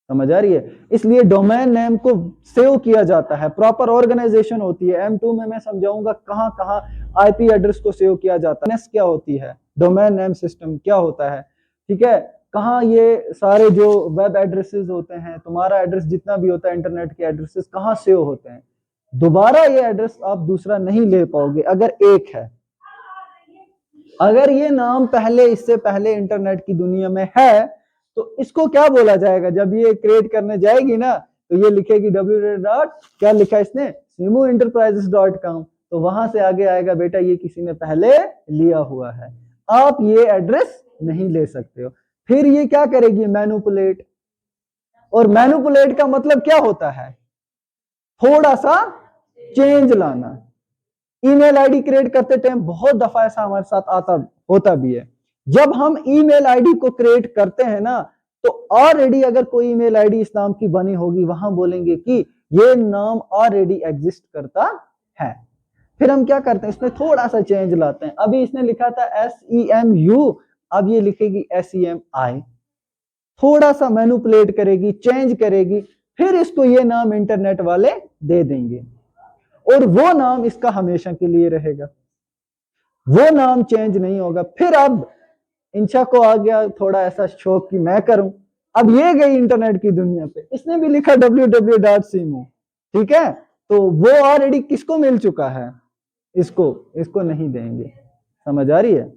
समझ आ रही है? इसलिए डोमेन नेम को सेव किया जाता है, प्रॉपर ऑर्गेनाइजेशन होती है। M2 में मैं समझाऊंगा कहां कहां आईपी एड्रेस को सेव किया जाता है, क्या होती है, डोमेन नेम सिस्टम क्या होता है, ठीक है, कहां ये सारे जो वेब एड्रेसेस होते हैं, तुम्हारा एड्रेस जितना भी होता है इंटरनेट के एड्रेसेस, कहां सेव होते हैं। दोबारा ये एड्रेस आप दूसरा नहीं ले पाओगे अगर एक है। अगर ये नाम पहले, इससे पहले इंटरनेट की दुनिया में है, तो इसको क्या बोला जाएगा? जब ये क्रिएट करने जाएगी ना, तो ये लिखेगी www. क्या लिखा इसने? simuenterprises.com। तो वहां से आगे आएगा, बेटा ये किसी ने पहले लिया हुआ है, आप ये एड्रेस नहीं ले सकते हो। फिर ये क्या करेगी? मैनिपुलेट। और मैनिपुलेट का मतलब क्या होता है? थोड़ा सा चेंज लाना। ईमेल आईडी क्रिएट करते टाइम बहुत दफा ऐसा हमारे साथ होता भी है। जब हम ईमेल आईडी को क्रिएट करते हैं ना, तो ऑलरेडी अगर कोई ईमेल आईडी इस नाम की बनी होगी, वहां बोलेंगे कि ये नाम ऑलरेडी एग्जिस्ट करता है। फिर हम क्या करते हैं, इसमें थोड़ा सा चेंज लाते हैं। अभी इसने लिखा था SEMU, अब ये लिखेगी SEMI, थोड़ा सा मैनिपुलेट करेगी, चेंज करेगी, फिर इसको ये नाम इंटरनेट वाले दे देंगे और वो नाम इसका हमेशा के लिए रहेगा, वो नाम चेंज नहीं होगा। फिर अब इंशा को आ गया थोड़ा ऐसा शौक कि मैं करूं, अब ये गई इंटरनेट की दुनिया पे, इसने भी लिखा www.simu, ठीक है, तो वो ऑलरेडी किसको मिल चुका है, इसको नहीं देंगे। समझ आ रही है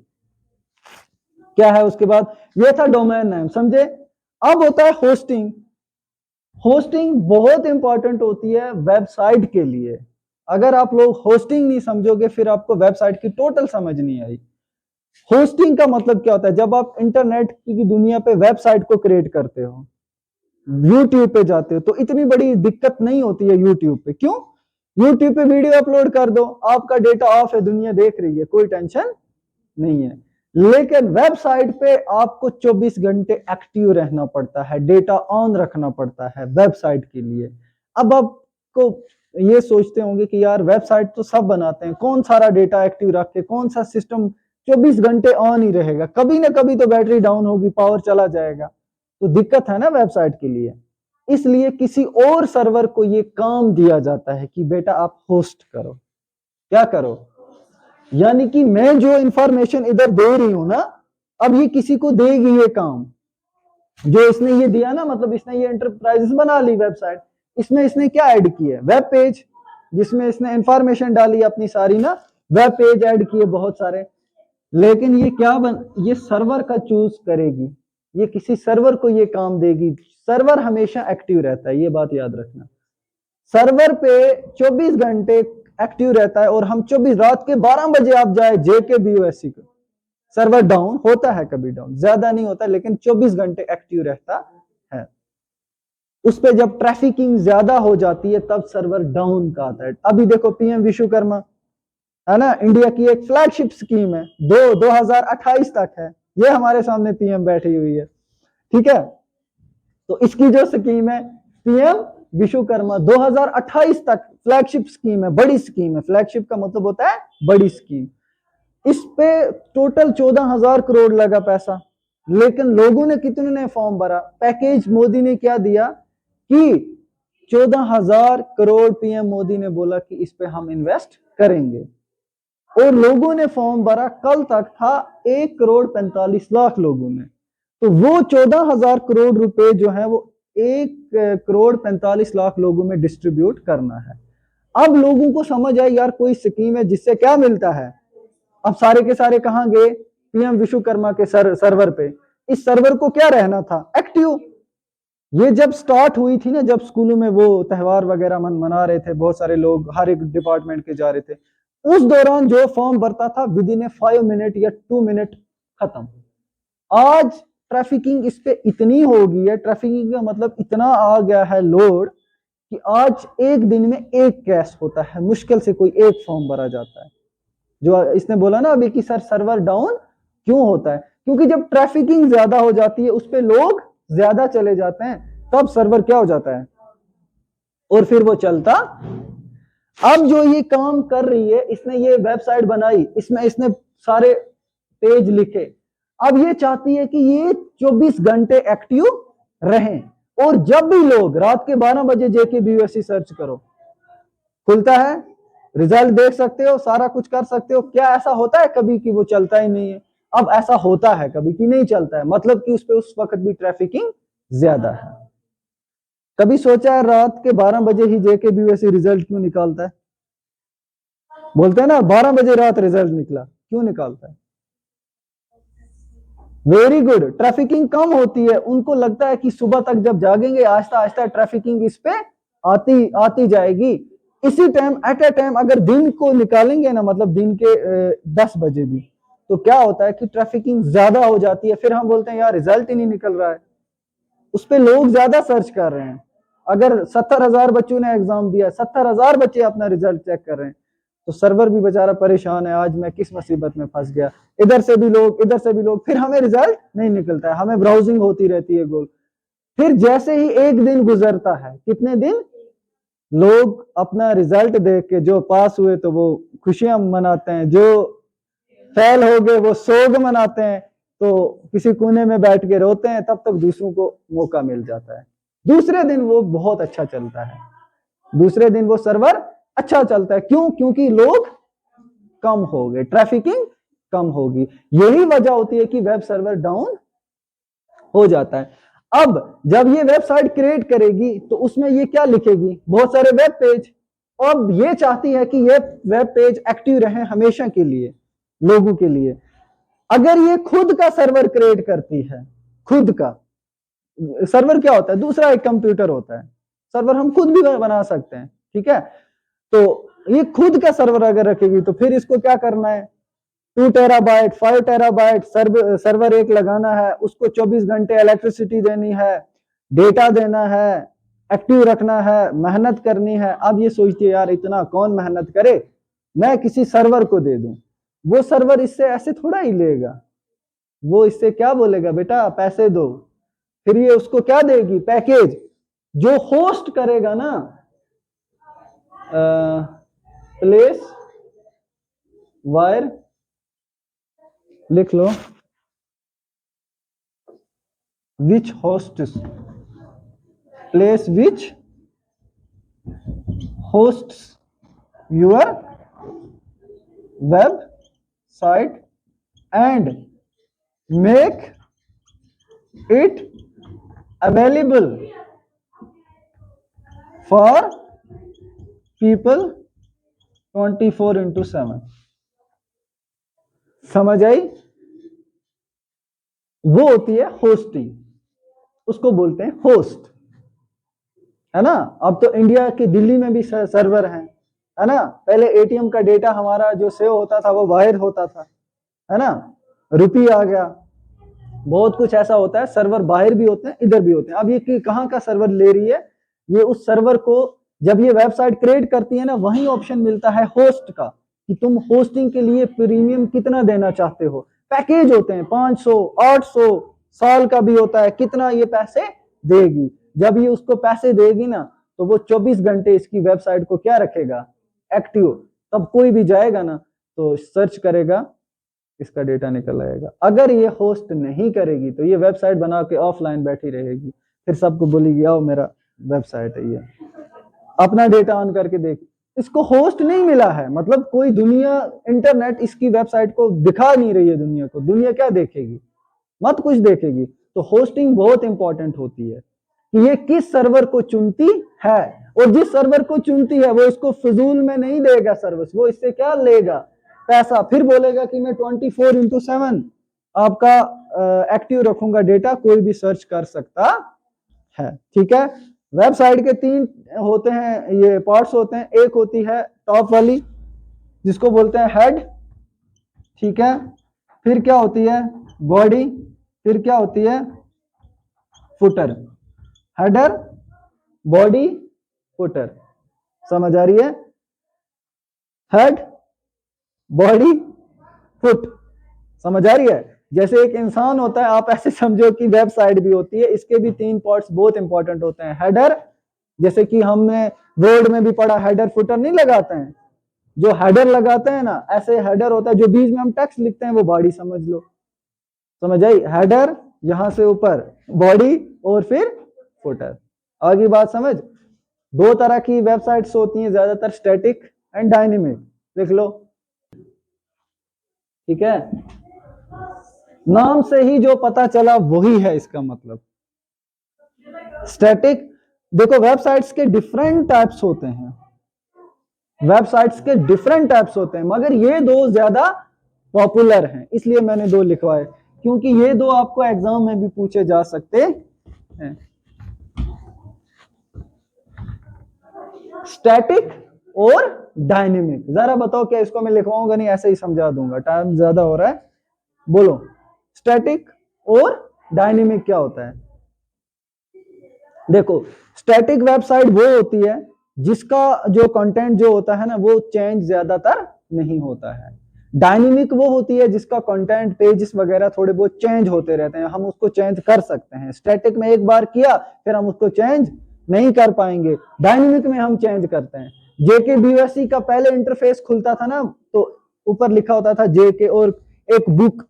क्या है? उसके बाद ये था डोमेन नेम, समझे। अब होता है होस्टिंग। होस्टिंग बहुत इंपॉर्टेंट होती है वेबसाइट के लिए। अगर आप लोग होस्टिंग नहीं समझोगे, फिर आपको वेबसाइट की टोटल समझ नहीं आई। होस्टिंग का मतलब क्या होता है? जब आप इंटरनेट की दुनिया पे वेबसाइट को क्रिएट करते हो, यूट्यूब पे जाते हो, तो इतनी बड़ी दिक्कत नहीं होती है यूट्यूब पे। क्यों? यूट्यूब पे वीडियो अपलोड कर दो, आपका डेटा ऑफ है, दुनिया देख रही है, कोई टेंशन नहीं है। लेकिन वेबसाइट पे आपको 24 घंटे एक्टिव रहना पड़ता है, डेटा ऑन रखना पड़ता है वेबसाइट के लिए। अब आपको ये सोचते होंगे कि यार वेबसाइट तो सब बनाते हैं, कौन सारा डेटा एक्टिव रख के, कौन सा सिस्टम 24 घंटे ऑन ही रहेगा, कभी ना कभी तो बैटरी डाउन होगी, पावर चला जाएगा, तो दिक्कत है ना वेबसाइट के लिए। इसलिए किसी और सर्वर को ये काम दिया जाता है कि बेटा आप होस्ट करो। क्या करो? यानी कि मैं जो इंफॉर्मेशन इधर दे रही हूं ना, अब ये किसी को देगी ये काम, जो इसने ये दिया ना, मतलब इसने ये एंटरप्राइजेस बना ली वेबसाइट, इसमें इसने क्या ऐड किया? वेब पेज, जिसमें इसने इंफॉर्मेशन डाली अपनी सारी ना, वेब पेज ऐड किए बहुत सारे। लेकिन ये क्या ये सर्वर का चूज करेगी, ये किसी सर्वर को ये काम देगी। सर्वर हमेशा एक्टिव रहता है, ये बात याद रखना। सर्वर पे 24 घंटे एक्टिव रहता है, और हम 24 रात के 12 बजे आप जाए JKBOSC को, सर्वर डाउन होता है, कभी डाउन, ज्यादा नहीं होता, लेकिन 24 घंटे एक्टिव रहता है। उस पे जब ट्रैफिकिंग ज्यादा हो जाती है तब सर्वर डाउन का आता है। अभी देखो PM विश्वकर्मा है ना, इंडिया की एक फ्लैगशिप स्कीम है, 2028 तक है, ये हमारे सामने PM बैठी हुई है, ठीक है। तो इसकी जो स्कीम है PM विश्वकर्मा 2028 तक फ्लैगशिप स्कीम है, बड़ी स्कीम है। फ्लैगशिप का मतलब होता है बड़ी स्कीम। इस पे टोटल 14,000 करोड़ लगा पैसा, लेकिन लोगों ने कितने ने फॉर्म भरा? पैकेज मोदी ने क्या दिया कि 14,000 करोड़ PM मोदी ने बोला कि इस पे हम इन्वेस्ट करेंगे, और लोगों ने फॉर्म भरा। कल तक था 1,45,00,000 लोगों ने, तो वो 14,000 करोड़ रुपए जो है वो 1,45,00,000 लोगों में डिस्ट्रीब्यूट करना है। अब लोगों को समझ आए यार कोई स्कीम है जिससे क्या मिलता है। अब सारे के सारे कहां गए? PM विश्वकर्मा के सर्वर पे। इस सर्वर को क्या रहना था? एक्टिव। ये जब स्टार्ट हुई थी ना, जब स्कूलों में वो त्योहार वगैरह मना रहे थे, बहुत सारे लोग हर एक डिपार्टमेंट के जा रहे थे, उस दौरान जो फॉर्म भरता था विद इन 5 मिनट या 2 मिनट खत्म। आज ट्रैफिकिंग इस पे इतनी हो गई है, ट्रैफिकिंग का मतलब इतना आ गया है लोड, कि आज एक दिन में एक क्रैश होता है, मुश्किल से कोई एक फॉर्म भरा जाता है। जो इसने बोला ना अभी कि सर सर्वर डाउन क्यों होता है, क्योंकि जब ट्रैफिकिंग ज्यादा हो जाती है, उस पे लोग ज्यादा चले जाते हैं, तब सर्वर क्या हो जाता है, और फिर वो चलता। अब जो ये काम कर रही है, इसने ये वेबसाइट बनाई, इसमें इसने सारे पेज लिखे, अब ये चाहती है कि ये 24 घंटे एक्टिव रहें, और जब भी लोग रात के 12 बजे JKBOSC सर्च करो, खुलता है, रिजल्ट देख सकते हो, सारा कुछ कर सकते हो। क्या ऐसा होता है कभी कि वो चलता ही नहीं है? अब ऐसा होता है कभी कि नहीं चलता है, मतलब कि उस पे उस वक्त भी ट्रैफिकिंग ज्यादा है। कभी सोचा है रात के 12 बजे ही JKBOSC रिजल्ट क्यों निकालता है? बोलते हैं ना 12 बजे रात रिजल्ट निकला, क्यों निकालता है? वेरी गुड, ट्रैफिकिंग कम होती है। उनको लगता है कि सुबह तक जब जागेंगे, आहिस्ता आहिस्ता ट्रैफिकिंग इस पे आती जाएगी। इसी टाइम एट ए टाइम अगर दिन को निकालेंगे ना, मतलब दिन के 10 बजे भी, तो क्या होता है कि ट्रैफिकिंग ज्यादा हो जाती है। फिर हम बोलते हैं यार रिजल्ट ही नहीं निकल रहा है, उस पे लोग ज्यादा सर्च कर रहे हैं। अगर 70,000 बच्चों ने एग्जाम दिया, 70,000 बच्चे अपना रिजल्ट चेक कर रहे हैं, तो सर्वर भी बेचारा परेशान है, आज मैं किस मुसीबत में फंस गया, इधर से भी लोग, इधर से भी लोग, फिर हमें रिजल्ट नहीं निकलता है, हमें ब्राउजिंग होती रहती है गोल। फिर जैसे ही एक दिन गुजरता है, कितने दिन, लोग अपना रिजल्ट देख के, जो पास हुए तो वो खुशियां मनाते हैं, जो फेल हो गए वो सोग मनाते हैं, तो किसी कोने में बैठ के रोते हैं, तब तक दूसरों को मौका मिल जाता है। दूसरे दिन वो बहुत अच्छा चलता है, दूसरे दिन वो सर्वर अच्छा चलता है। क्यों? क्योंकि लोग कम हो गए, ट्रैफिकिंग कम होगी। यही वजह होती है कि वेब सर्वर डाउन हो जाता है। अब जब ये वेबसाइट क्रिएट करेगी तो उसमें ये क्या लिखेगी, बहुत सारे वेब पेज। अब ये चाहती है कि ये वेब पेज एक्टिव रहे हमेशा के लिए, लोगों के लिए। अगर ये खुद का सर्वर क्रिएट करती है, खुद का सर्वर क्या होता है, दूसरा एक कंप्यूटर होता है, सर्वर हम खुद भी बना सकते हैं, ठीक है। तो ये खुद का सर्वर अगर रखेगी तो फिर इसको क्या करना है, 2 टेराबाइट 5 टेराबाइट सर्वर एक लगाना है, उसको 24 घंटे इलेक्ट्रिसिटी देनी है, डेटा देना है, एक्टिव रखना है, मेहनत करनी है। अब ये सोचती है यार इतना कौन मेहनत करे, मैं किसी सर्वर को दे दूं, वो सर्वर इससे ऐसे थोड़ा ही लेगा, वो इससे क्या बोलेगा, बेटा पैसे दो। फिर ये उसको क्या देगी, पैकेज, जो होस्ट करेगा ना, प्लेस वायर, लिख लो, which hosts, place which hosts your website and make it available for people 24/7। समझ आई? वो होती है होस्टिंग, उसको बोलते हैं होस्ट, है ना। अब तो इंडिया के दिल्ली में भी सर्वर है ना। पहले एटीएम का डेटा हमारा जो सेव होता था वो बाहर होता था, है ना। रुपी आ गया, बहुत कुछ ऐसा होता है, सर्वर बाहर भी होते हैं, इधर भी होते हैं। अब ये कहाँ का सर्वर ले रही है, ये उस सर्वर को जब ये वेबसाइट क्रिएट करती है ना, वही ऑप्शन मिलता है होस्ट का, कि तुम होस्टिंग के लिए प्रीमियम कितना देना चाहते हो। पैकेज होते हैं 500 800, साल का भी होता है, कितना ये पैसे देगी। जब ये उसको पैसे देगी ना, तो वो 24 घंटे इसकी वेबसाइट को क्या रखेगा, एक्टिव। तब कोई भी जाएगा ना तो सर्च करेगा, इसका डेटा निकल आएगा। अगर ये होस्ट नहीं करेगी तो ये वेबसाइट बना के ऑफलाइन बैठी रहेगी, फिर सबको बोलेगी आओ मेरा वेबसाइट है, ये अपना डेटा ऑन करके देख। इसको होस्ट नहीं मिला है, मतलब कोई दुनिया इंटरनेट इसकी वेबसाइट को दिखा नहीं रही है दुनिया को, दुनिया क्या देखेगी, मत कुछ देखेगी। तो होस्टिंग बहुत इंपॉर्टेंट होती है कि ये किस सर्वर को चुनती है, और जिस सर्वर को चुनती है वो इसको फिजूल में नहीं देगा सर्विस, वो इससे क्या लेगा, पैसा। फिर बोलेगा कि मैं 24/7 आपका एक्टिव रखूंगा डेटा, कोई भी सर्च कर सकता है, ठीक है। वेबसाइट के 3 होते हैं, ये पार्ट्स होते हैं। एक होती है टॉप वाली जिसको बोलते हैं हेड, ठीक है। फिर क्या होती है बॉडी, फिर क्या होती है फुटर। हेडर, बॉडी, फुटर, समझ आ रही है? हेड, बॉडी, फुट, समझ आ रही है? जैसे एक इंसान होता है, आप ऐसे समझो कि वेबसाइट भी होती है, इसके भी 3 पार्ट्स बहुत इंपॉर्टेंट होते हैं। हेडर, जैसे कि हमने वर्ड में भी पढ़ा, हेडर फुटर नहीं लगाते हैं, जो हेडर लगाते हैं ना, ऐसे हेडर होता है, जो बीच में हम टेक्स्ट लिखते हैं वो बॉडी समझ लो, समझ आई? हेडर यहां से ऊपर, बॉडी, और फिर फुटर। आगे बात समझ? 2 तरह की वेबसाइट्स होती हैं ज्यादातर, स्टैटिक एंड डायनेमिक, लिख लो, ठीक है। नाम से ही जो पता चला वही है इसका मतलब। स्टैटिक, देखो वेबसाइट्स के डिफरेंट टाइप्स होते हैं, वेबसाइट्स के डिफरेंट टाइप्स होते हैं, मगर ये 2 ज्यादा पॉपुलर हैं, इसलिए मैंने 2 लिखवाए, क्योंकि ये 2 आपको एग्जाम में भी पूछे जा सकते हैं। स्टैटिक और डायनेमिक, जरा बताओ क्या इसको मैं लिखवाऊंगा नहीं, ऐसे ही समझा दूंगा, टाइम ज्यादा हो रहा है। बोलो, स्टैटिक और डायनेमिक क्या होता है? देखो स्टैटिक वेबसाइट वो होती है जिसका जो कंटेंट जो होता है ना वो चेंज ज्यादातर नहीं होता है। डायनेमिक वो होती है जिसका कंटेंट पेजेस वगैरह थोड़े बहुत चेंज होते रहते हैं, हम उसको चेंज कर सकते हैं। स्टैटिक में एक बार किया फिर हम उसको चेंज नहीं कर पाएंगे, डायनेमिक में हम चेंज करते हैं। जेके बीएससी का पहले इंटरफेस खुलता था ना तो ऊपर लिखा होता था जेके और एक बुक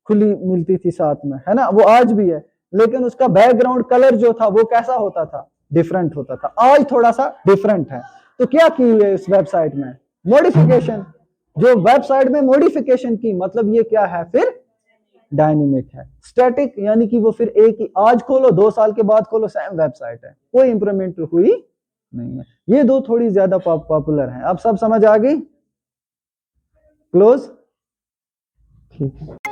खुली मिलती थी साथ में, है ना, वो आज भी है, लेकिन उसका बैकग्राउंड कलर जो था वो कैसा होता था, डिफरेंट होता था। आज थोड़ा सा डिफरेंट है। तो क्या की है इस वेबसाइट में, मॉडिफिकेशन। जो वेबसाइट में मॉडिफिकेशन की मतलब ये क्या है, फिर डायनेमिक है। स्टैटिक यानी कि वो फिर एक ही, आज खोलो 2 साल के बाद खोलो सेम वेबसाइट है, कोई इंप्रूवमेंट हुई नहीं है। ये दो थोड़ी ज्यादा पॉपुलर हैं। अब सब समझ आ गई, क्लोज, ठीक है।